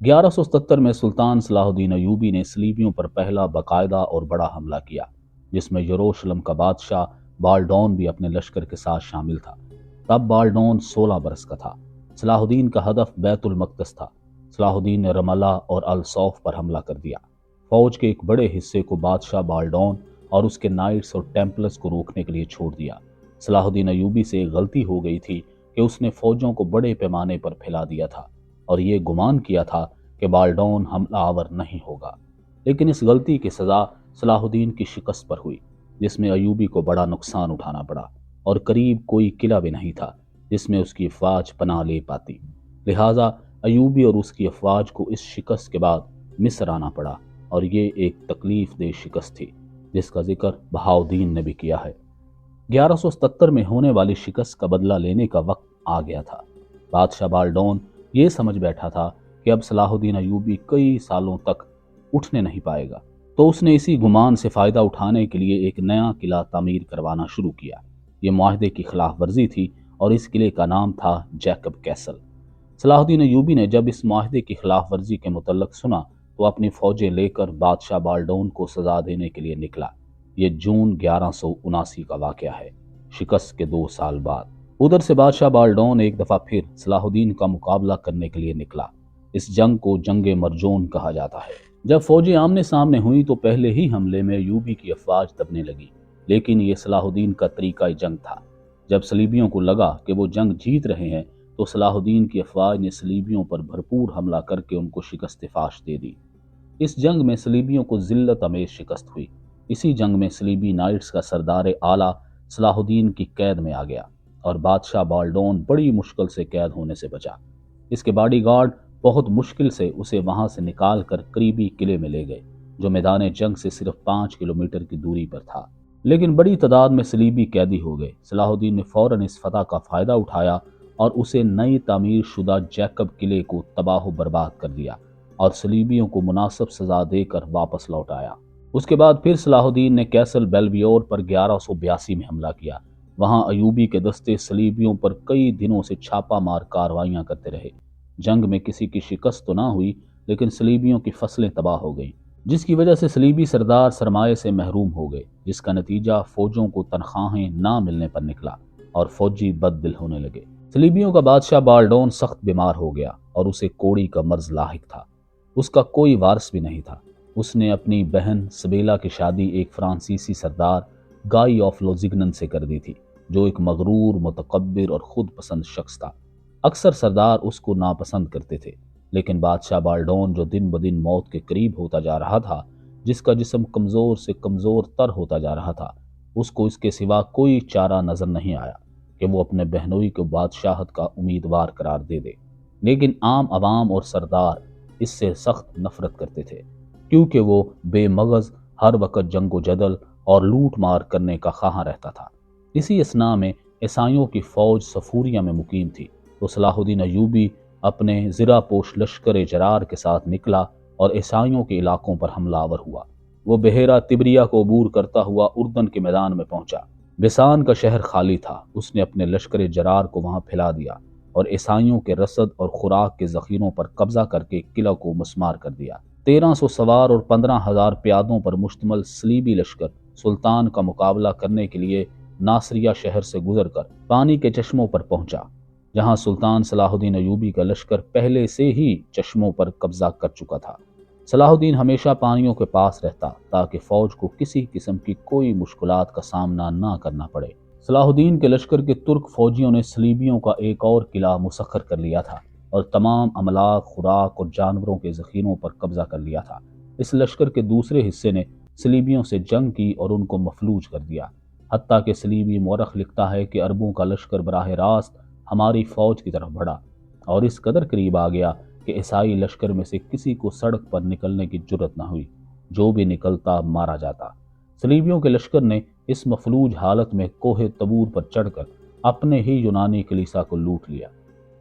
1177 میں سلطان صلاح الدین ایوبی نے صلیبیوں پر پہلا باقاعدہ اور بڑا حملہ کیا، جس میں یروشلم کا بادشاہ بالڈون بھی اپنے لشکر کے ساتھ شامل تھا۔ تب بالڈون 16 برس کا تھا۔ صلاح الدین کا ہدف بیت المقدس تھا۔ صلاح الدین نے رملہ اور الصوف پر حملہ کر دیا۔ فوج کے ایک بڑے حصے کو بادشاہ بالڈون اور اس کے نائٹس اور ٹیمپلرز کو روکنے کے لیے چھوڑ دیا۔ صلاح الدین ایوبی سے ایک غلطی ہو گئی تھی کہ اس نے فوجوں کو بڑے پیمانے پر پھیلا دیا تھا اور یہ گمان کیا تھا کہ بالڈون حملہ آور نہیں ہوگا، لیکن اس غلطی کی سزا صلاح الدین کی شکست پر ہوئی، جس میں ایوبی کو بڑا نقصان اٹھانا پڑا اور قریب کوئی قلعہ بھی نہیں تھا جس میں اس کی افواج پناہ لے پاتی۔ لہٰذا ایوبی اور اس کی افواج کو اس شکست کے بعد مصر آنا پڑا، اور یہ ایک تکلیف دہ شکست تھی جس کا ذکر بہاؤالدین نے بھی کیا ہے۔ 1177 میں ہونے والی شکست کا بدلہ لینے کا وقت آ گیا تھا۔ بادشاہ بالڈون یہ سمجھ بیٹھا تھا کہ اب صلاح الدین ایوبی کئی سالوں تک اٹھنے نہیں پائے گا، تو اس نے اسی گمان سے فائدہ اٹھانے کے لیے ایک نیا قلعہ تعمیر کروانا شروع کیا۔ یہ معاہدے کی خلاف ورزی تھی اور اس قلعے کا نام تھا جیکب کیسل۔ صلاح الدین ایوبی نے جب اس معاہدے کی خلاف ورزی کے متعلق سنا تو اپنی فوجیں لے کر بادشاہ بالڈون کو سزا دینے کے لیے نکلا۔ یہ جون 1179 کا واقعہ ہے، شکست کے 2 سال بعد۔ ادھر سے بادشاہ بالڈون ایک دفعہ پھر صلاح الدین کا مقابلہ کرنے کے لیے نکلا۔ اس جنگ کو جنگ مرجون کہا جاتا ہے۔ جب فوجیں آمنے سامنے ہوئیں تو پہلے ہی حملے میں ایوبی کی افواج دبنے لگی، لیکن یہ صلاح الدین کا طریقہ جنگ تھا۔ جب صلیبیوں کو لگا کہ وہ جنگ جیت رہے ہیں تو صلاح الدین کی افواج نے صلیبیوں پر بھرپور حملہ کر کے ان کو شکست فاش دے دی۔ اس جنگ میں صلیبیوں کو ذلت امیز شکست ہوئی۔ اسی جنگ میں صلیبی نائٹس کا سردار اعلیٰ صلاح الدین کی قید میں آ گیا اور بادشاہ بالڈون بڑی مشکل سے قید ہونے سے بچا۔ اس کے باڈی گارڈ بہت مشکل سے اسے وہاں سے نکال کر قریبی قلعے میں لے گئے، جو میدان جنگ سے صرف 5 کلومیٹر کی دوری پر تھا، لیکن بڑی تعداد میں صلیبی قیدی ہو گئے۔ صلاح الدین نے فوراً اس فتح کا فائدہ اٹھایا اور اسے نئی تعمیر شدہ جیکب قلعے کو تباہ و برباد کر دیا اور صلیبیوں کو مناسب سزا دے کر واپس لوٹ آیا۔ اس کے بعد پھر صلاح الدین نے کیسل بیلویور پر 1182 میں حملہ کیا۔ وہاں ایوبی کے دستے صلیبیوں پر کئی دنوں سے چھاپا مار کارروائیاں کرتے رہے۔ جنگ میں کسی کی شکست تو نہ ہوئی، لیکن صلیبیوں کی فصلیں تباہ ہو گئیں، جس کی وجہ سے صلیبی سردار سرمایے سے محروم ہو گئے، جس کا نتیجہ فوجوں کو تنخواہیں نہ ملنے پر نکلا اور فوجی بد دل ہونے لگے۔ صلیبیوں کا بادشاہ بالڈون سخت بیمار ہو گیا اور اسے کوڑی کا مرض لاحق تھا۔ اس کا کوئی وارث بھی نہیں تھا۔ اس نے اپنی بہن سبیلا کی شادی ایک فرانسیسی سردار گائی آف لوزگنن سے کر دی تھی، جو ایک مغرور، متکبر اور خود پسند شخص تھا۔ اکثر سردار اس کو ناپسند کرتے تھے، لیکن بادشاہ بالڈون جو دن بدن موت کے قریب ہوتا جا رہا تھا، جس کا جسم کمزور سے کمزور تر ہوتا جا رہا تھا، اس کو اس کے سوا کوئی چارہ نظر نہیں آیا کہ وہ اپنے بہنوئی کو بادشاہت کا امیدوار قرار دے دے۔ لیکن عام عوام اور سردار اس سے سخت نفرت کرتے تھے، کیونکہ وہ بے مغز ہر وقت جنگ و جدل اور لوٹ مار کرنے کا خواہاں رہتا تھا۔ اسی اثناء میں عیسائیوں کی فوج صفوریہ میں مقیم تھی، تو صلاح الدین ایوبی اپنے زرہ پوش لشکر جرار کے ساتھ نکلا اور عیسائیوں کے علاقوں پر حملہ آور ہوا۔ وہ بحیرہ تبریہ کو عبور کرتا ہوا اردن کے میدان میں پہنچا۔ بسان کا شہر خالی تھا۔ اس نے اپنے لشکر جرار کو وہاں پھیلا دیا اور عیسائیوں کے رسد اور خوراک کے ذخیروں پر قبضہ کر کے قلعہ کو مسمار کر دیا۔ 1300 سوار اور 15,000 پیادوں پر مشتمل صلیبی لشکر سلطان کا مقابلہ کرنے کے لیے ناصریہ شہر سے گزر کر پانی کے چشموں پر پہنچا، جہاں سلطان صلاح الدین ایوبی کا لشکر پہلے سے ہی چشموں پر قبضہ کر چکا تھا۔ صلاح الدین ہمیشہ پانیوں کے پاس رہتا تاکہ فوج کو کسی قسم کی کوئی مشکلات کا سامنا نہ کرنا پڑے۔ صلاح الدین کے لشکر کے ترک فوجیوں نے صلیبیوں کا ایک اور قلعہ مسخر کر لیا تھا اور تمام املاک، خوراک اور جانوروں کے ذخیروں پر قبضہ کر لیا تھا۔ اس لشکر کے دوسرے حصے نے صلیبیوں سے جنگ کی اور ان کو مفلوج کر دیا، حتیٰ کہ صلیبی مورخ لکھتا ہے کہ عربوں کا لشکر براہ راست ہماری فوج کی طرف بڑھا اور اس قدر قریب آ گیا کہ عیسائی لشکر میں سے کسی کو سڑک پر نکلنے کی جرت نہ ہوئی، جو بھی نکلتا مارا جاتا۔ صلیبیوں کے لشکر نے اس مفلوج حالت میں کوہ تبور پر چڑھ کر اپنے ہی یونانی کلیسا کو لوٹ لیا،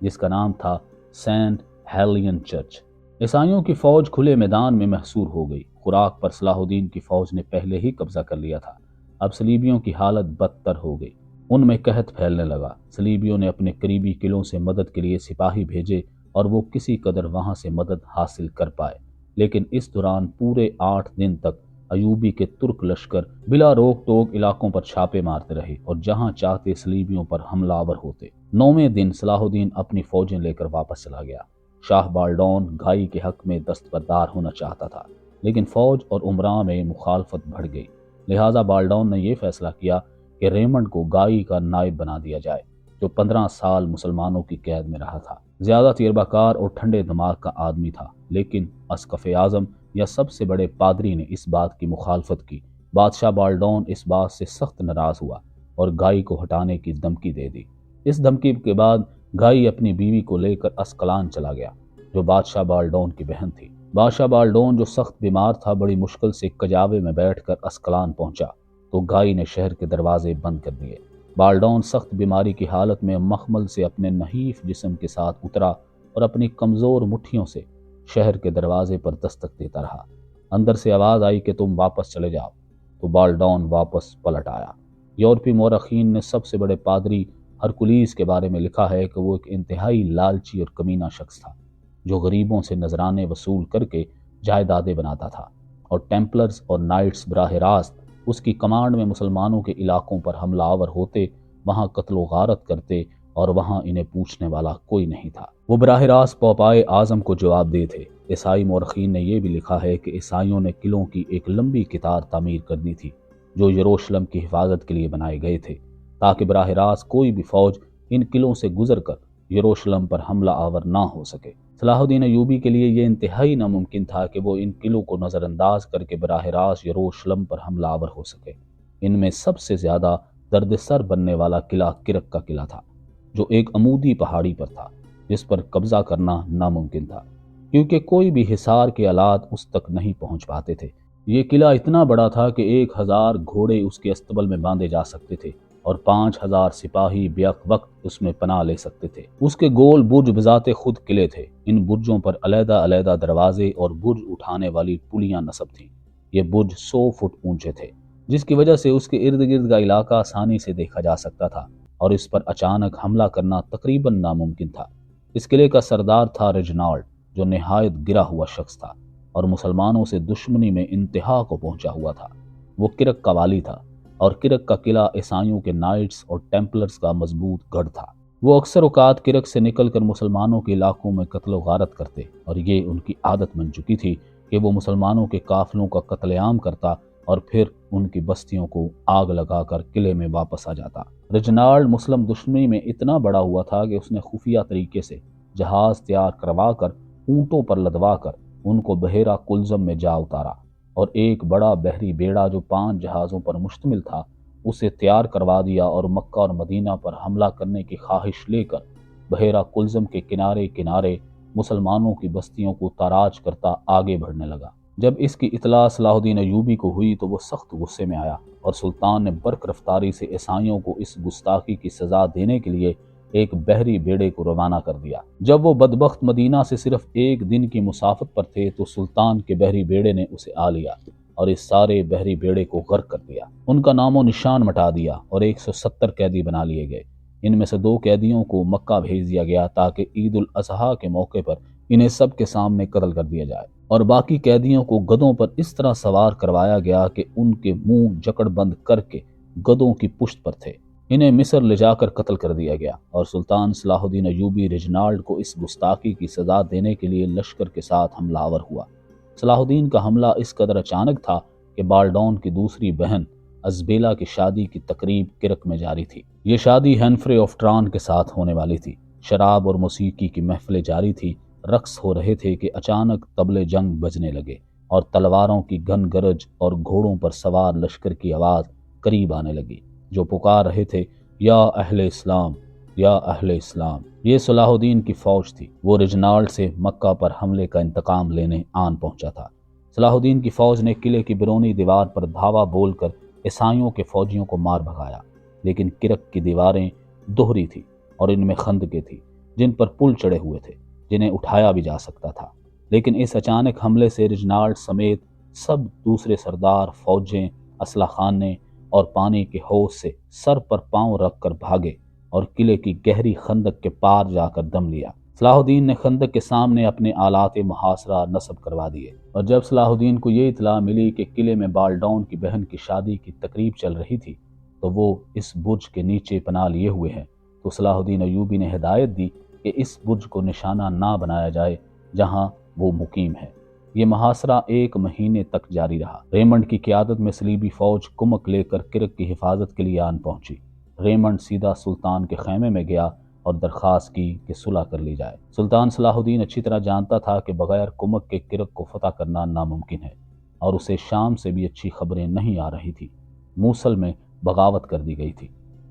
جس کا نام تھا سینٹ ہیلین چرچ۔ عیسائیوں کی فوج کھلے میدان میں محصور ہو گئی۔ خوراک پر صلاح الدین کی فوج نے پہلے ہی قبضہ کر لیا تھا۔ اب صلیبیوں کی حالت بدتر ہو گئی، ان میں قحط پھیلنے لگا۔ صلیبیوں نے اپنے قریبی قلعوں سے مدد کے لیے سپاہی بھیجے اور وہ کسی قدر وہاں سے مدد حاصل کر پائے، لیکن اس دوران پورے 8 دن تک ایوبی کے ترک لشکر بلا روک ٹوک علاقوں پر چھاپے مارتے رہے اور جہاں چاہتے صلیبیوں پر حملہ آور ہوتے۔ 9ویں دن صلاح الدین اپنی فوجیں لے کر واپس چلا گیا۔ شاہ بالڈون گائی کے حق میں دستبردار ہونا چاہتا تھا، لیکن فوج اور عمراء میں مخالفت بڑھ گئی، لہٰذا بالڈون نے یہ فیصلہ کیا کہ ریمنڈ کو گائی کا نائب بنا دیا جائے، جو 15 سال مسلمانوں کی قید میں رہا تھا۔ زیادہ تجربہ کار اور ٹھنڈے دماغ کا آدمی تھا، لیکن اسقف اعظم یا سب سے بڑے پادری نے اس بات کی مخالفت کی۔ بادشاہ بالڈون اس بات سے سخت ناراض ہوا اور گائی کو ہٹانے کی دھمکی دے دی۔ اس دھمکی کے بعد گائی اپنی بیوی کو لے کر اسقلان چلا گیا، جو بادشاہ بالڈون کی بہن تھی۔ بادشاہ بالڈون جو سخت بیمار تھا بڑی مشکل سے کجاوے میں بیٹھ کر اسقلان پہنچا تو گائی نے شہر کے دروازے بند کر دیے۔ بالڈون سخت بیماری کی حالت میں مخمل سے اپنے نحیف جسم کے ساتھ اترا اور اپنی کمزور مٹھیوں سے شہر کے دروازے پر دستک دیتا رہا۔ اندر سے آواز آئی کہ تم واپس چلے جاؤ، تو بالڈون واپس پلٹ آیا۔ یورپی مورخین نے سب سے بڑے پادری ہرکولیس کے بارے میں لکھا ہے کہ وہ ایک انتہائی لالچی اور کمینہ شخص تھا، جو غریبوں سے نذرانے وصول کر کے جائیدادیں بناتا تھا، اور ٹیمپلرز اور نائٹس براہ راست اس کی کمانڈ میں مسلمانوں کے علاقوں پر حملہ آور ہوتے، وہاں قتل و غارت کرتے، اور وہاں انہیں پوچھنے والا کوئی نہیں تھا۔ وہ براہ راست پوپائے اعظم کو جواب دہ تھے۔ عیسائی مورخین نے یہ بھی لکھا ہے کہ عیسائیوں نے قلعوں کی ایک لمبی قطار تعمیر کرنی تھی، جو یروشلم کی حفاظت کے لیے بنائے گئے تھے، تاکہ براہ راست کوئی بھی فوج ان قلعوں سے گزر کر یروشلم پر حملہ آور نہ ہو سکے۔ صلاح الدین ایوبی کے لیے یہ انتہائی ناممکن تھا کہ وہ ان قلعوں کو نظر انداز کر کے براہ راست یروشلم پر حملہ آور ہو سکے۔ ان میں سب سے زیادہ درد سر بننے والا قلعہ کرک کا قلعہ تھا، جو ایک عمودی پہاڑی پر تھا، جس پر قبضہ کرنا ناممکن تھا، کیونکہ کوئی بھی حصار کے آلات اس تک نہیں پہنچ پاتے تھے۔ یہ قلعہ اتنا بڑا تھا کہ 1000 گھوڑے اس کے استبل میں باندھے جا سکتے تھے اور 5000 سپاہی بیک وقت اس میں پناہ لے سکتے تھے۔ اس کے گول برج بذات خود قلعے تھے۔ ان برجوں پر علیحدہ علیحدہ دروازے اور برج اٹھانے والی پلیاں نصب تھیں۔ یہ برج 100 فٹ اونچے تھے، جس کی وجہ سے اس کے ارد گرد کا علاقہ آسانی سے دیکھا جا سکتا تھا، اور اس پر اچانک حملہ کرنا تقریباً ناممکن تھا۔ اس قلعے کا سردار تھا ریجنالڈ، جو نہایت گرا ہوا شخص تھا اور مسلمانوں سے دشمنی میں انتہا کو پہنچا ہوا تھا۔ وہ کرک کا والی تھا، اور کرک کا قلعہ عیسائیوں کے نائٹس اور ٹیمپلرز کا مضبوط گڑھ تھا۔ وہ اکثر اوقات کرک سے نکل کر مسلمانوں کے علاقوں میں قتل و غارت کرتے، اور یہ ان کی عادت بن چکی تھی کہ وہ مسلمانوں کے قافلوں کا قتل عام کرتا اور پھر ان کی بستیوں کو آگ لگا کر قلعے میں واپس آ جاتا۔ ریجنالڈ مسلم دشمنی میں اتنا بڑا ہوا تھا کہ اس نے خفیہ طریقے سے جہاز تیار کروا کر اونٹوں پر لدوا کر ان کو بحیرہ کلزم میں جا اتارا، اور ایک بڑا بحری بیڑا جو 5 جہازوں پر مشتمل تھا اسے تیار کروا دیا، اور مکہ اور مدینہ پر حملہ کرنے کی خواہش لے کر بحیرہ کلزم کے کنارے کنارے مسلمانوں کی بستیوں کو تاراج کرتا آگے بڑھنے لگا۔ جب اس کی اطلاع صلاح الدین ایوبی کو ہوئی تو وہ سخت غصے میں آیا، اور سلطان نے برق رفتاری سے عیسائیوں کو اس گستاخی کی سزا دینے کے لیے ایک بحری بیڑے کو روانہ کر دیا۔ جب وہ بدبخت مدینہ سے صرف 1 دن کی مسافت پر تھے تو سلطان کے بحری بیڑے نے اسے آ لیا اور اس سارے بحری بیڑے کو غرق کر دیا۔ ان کا نام و نشان مٹا دیا اور 170 قیدی بنا لیے گئے۔ ان میں سے 2 قیدیوں کو مکہ بھیج دیا گیا تاکہ عید الاضحیٰ کے موقع پر انہیں سب کے سامنے قتل کر دیا جائے، اور باقی قیدیوں کو گدھوں پر اس طرح سوار کروایا گیا کہ ان کے منہ جکڑ بند کر کے گدھوں کی پشت پر تھے۔ انہیں مصر لے جا کر قتل کر دیا گیا، اور سلطان صلاح الدین ایوبی ریجنالڈ کو اس گستاخی کی سزا دینے کے لیے لشکر کے ساتھ حملہ آور ہوا۔ صلاح الدین کا حملہ اس قدر اچانک تھا کہ بالڈون کی دوسری بہن ازبیلا کی شادی کی تقریب کرک میں جاری تھی۔ یہ شادی ہینفرے آف ٹران کے ساتھ ہونے والی تھی۔ شراب اور موسیقی کی محفلیں جاری تھی، رقص ہو رہے تھے کہ اچانک طبلے جنگ بجنے لگے، اور تلواروں کی گھن گرج اور گھوڑوں پر سوار لشکر کی آواز قریب آنے لگی، جو پکار رہے تھے، یا اہل اسلام، یا اہل اسلام۔ یہ صلاح الدین کی فوج تھی۔ وہ ریجنالڈ سے مکہ پر حملے کا انتقام لینے آن پہنچا تھا۔ صلاح الدین کی فوج نے قلعے کی بیرونی دیوار پر دھاوا بول کر عیسائیوں کے فوجیوں کو مار بھگایا، لیکن کرک کی دیواریں دوہری تھیں اور ان میں خندقیں تھیں جن پر پل چڑھے ہوئے تھے، جنہیں اٹھایا بھی جا سکتا تھا۔ لیکن اس اچانک حملے سے ریجنالڈ سمیت سب دوسرے سردار فوجیں اسلحہ خانے اور پانی کے حوض سے سر پر پاؤں رکھ کر بھاگے اور قلعے کی گہری خندق کے پار جا کر دم لیا۔ صلاح الدین نے خندق کے سامنے اپنے آلات محاصرہ نصب کروا دیے، اور جب صلاح الدین کو یہ اطلاع ملی کہ قلعے میں بالڈون کی بہن کی شادی کی تقریب چل رہی تھی تو وہ اس برج کے نیچے پناہ لیے ہوئے ہیں، تو صلاح الدین ایوبی نے ہدایت دی کہ اس برج کو نشانہ نہ بنایا جائے جہاں وہ مقیم ہے۔ یہ محاصرہ 1 مہینے تک جاری رہا۔ ریمنڈ کی قیادت میں صلیبی فوج کمک لے کر کرک کی حفاظت کے لیے آن پہنچی۔ ریمنڈ سیدھا سلطان کے خیمے میں گیا اور درخواست کی کہ صلح کر لی جائے۔ سلطان صلاح الدین اچھی طرح جانتا تھا کہ بغیر کمک کے کرک کو فتح کرنا ناممکن ہے، اور اسے شام سے بھی اچھی خبریں نہیں آ رہی تھی۔ موصل میں بغاوت کر دی گئی تھی۔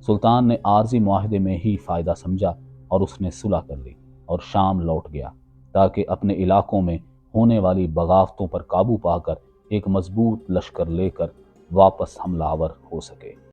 سلطان نے عارضی معاہدے میں ہی فائدہ سمجھا اور اس نے صلح کر لی اور شام لوٹ گیا تاکہ اپنے علاقوں میں ہونے والی بغاوتوں پر قابو پا کر ایک مضبوط لشکر لے کر واپس حملہ آور ہو سکے۔